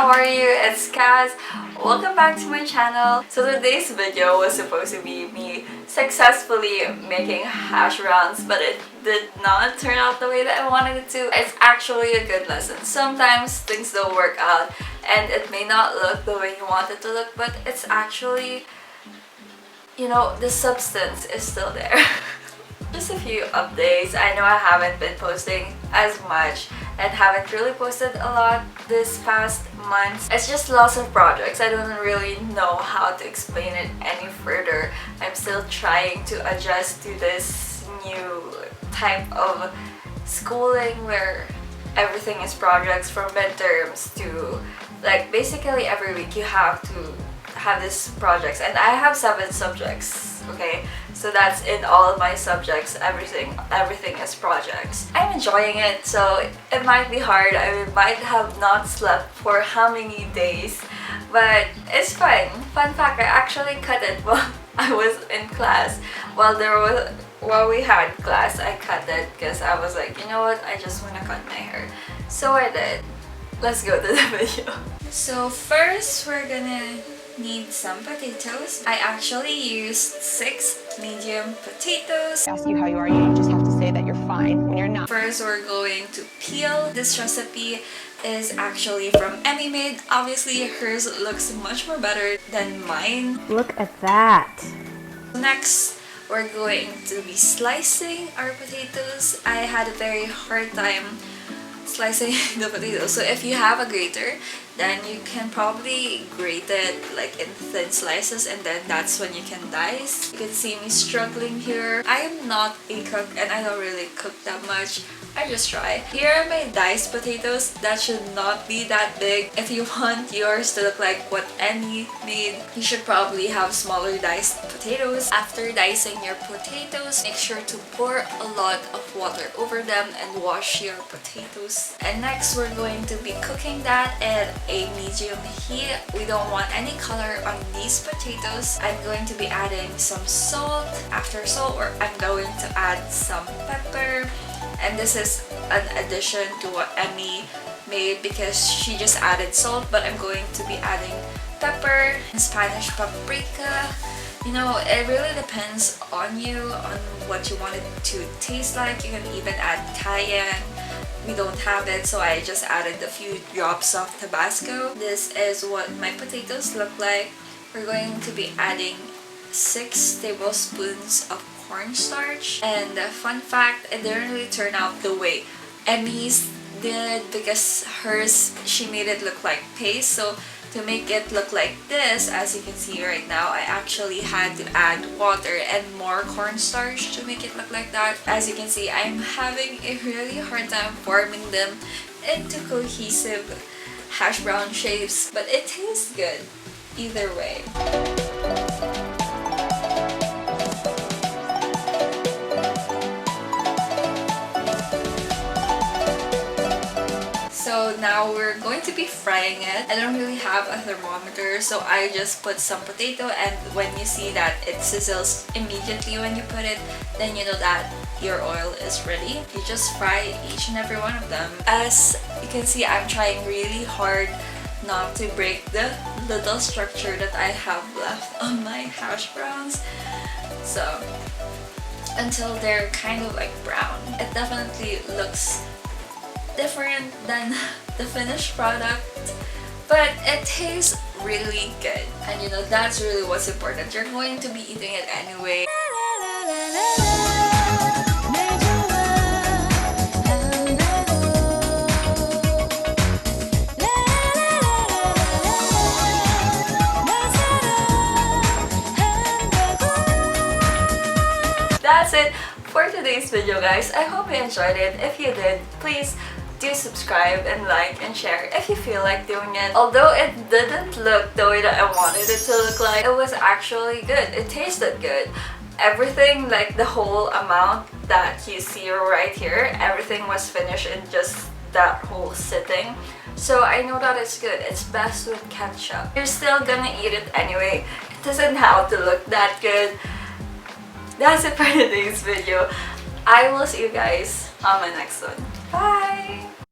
how are you? It's Kaz. Welcome back to my channel. So today's video was supposed to be me successfully making hash browns, but it did not turn out the way that I wanted it to. It's actually a good lesson. Sometimes things don't work out and it may not look the way you want it to look, but it's actually, you know, the substance is still there. Just a few updates. I know I haven't been posting as much and haven't really posted a lot this past months. It's just lots of projects. I don't really know how to explain it any further. I'm still trying to adjust to this new type of schooling where everything is projects from midterms to like basically every week you have to have these projects, and I have 7 subjects, okay? So that's in all of my subjects, everything is projects. I'm enjoying it, so it might be hard. I might have not slept for how many days, but it's fine. Fun fact, I actually cut it while I was in class. While we had class, I cut it because I was like, you know what, I just want to cut my hair. So I did. Let's go to the video. So first we're gonna need some potatoes. I actually used 6 medium potatoes. Ask you how you are, you just have to say that you're fine when you're not. First, we're going to peel. This recipe is actually from Emmymade. Obviously, hers looks much more better than mine. Look at that. Next, we're going to be slicing our potatoes. I had a very hard time slicing the potatoes, so if you have a grater, then you can probably grate it like in thin slices, and then that's when you can dice. You can see me struggling here. I am not a cook and I don't really cook that much. I just try. Here are my diced potatoes. That should not be that big. If you want yours to look like what Emmy made, you should probably have smaller diced potatoes. After dicing your potatoes, make sure to pour a lot of water over them and wash your potatoes. And next, we're going to be cooking that at a medium heat. We don't want any color on these potatoes. I'm going to be adding some salt. After salt, I'm going to add some pepper. And this is an addition to what Emmy made because she just added salt, but I'm going to be adding pepper and Spanish paprika. You know, it really depends on you, on what you want it to taste like. You can even add cayenne. We don't have it, so I just added a few drops of tabasco. This is what my potatoes look like. We're going to be adding 6 tablespoons of cornstarch. And fun fact, it didn't really turn out the way Emmy's did because hers, she made it look like paste. So to make it look like this, as you can see right now, I actually had to add water and more cornstarch to make it look like that. As you can see, I'm having a really hard time forming them into cohesive hash brown shapes, but it tastes good either way. So now we're going to be frying it. I don't really have a thermometer, so I just put some potato, and when you see that it sizzles immediately when you put it, then you know that your oil is ready. You just fry each and every one of them. As you can see, I'm trying really hard not to break the little structure that I have left on my hash browns. So until they're kind of like brown. It definitely looks different than the finished product, but it tastes really good, and you know that's really what's important. You're going to be eating it anyway. That's it for today's video, guys. I hope you enjoyed it. If you did, please do subscribe and like and share if you feel like doing it. Although it didn't look the way that I wanted it to look like, it was actually good. It tasted good. Everything, like the whole amount that you see right here, everything was finished in just that whole sitting. So I know that it's good. It's best with ketchup. You're still gonna eat it anyway. It doesn't have to look that good. That's it for today's video. I will see you guys on my next one. Bye!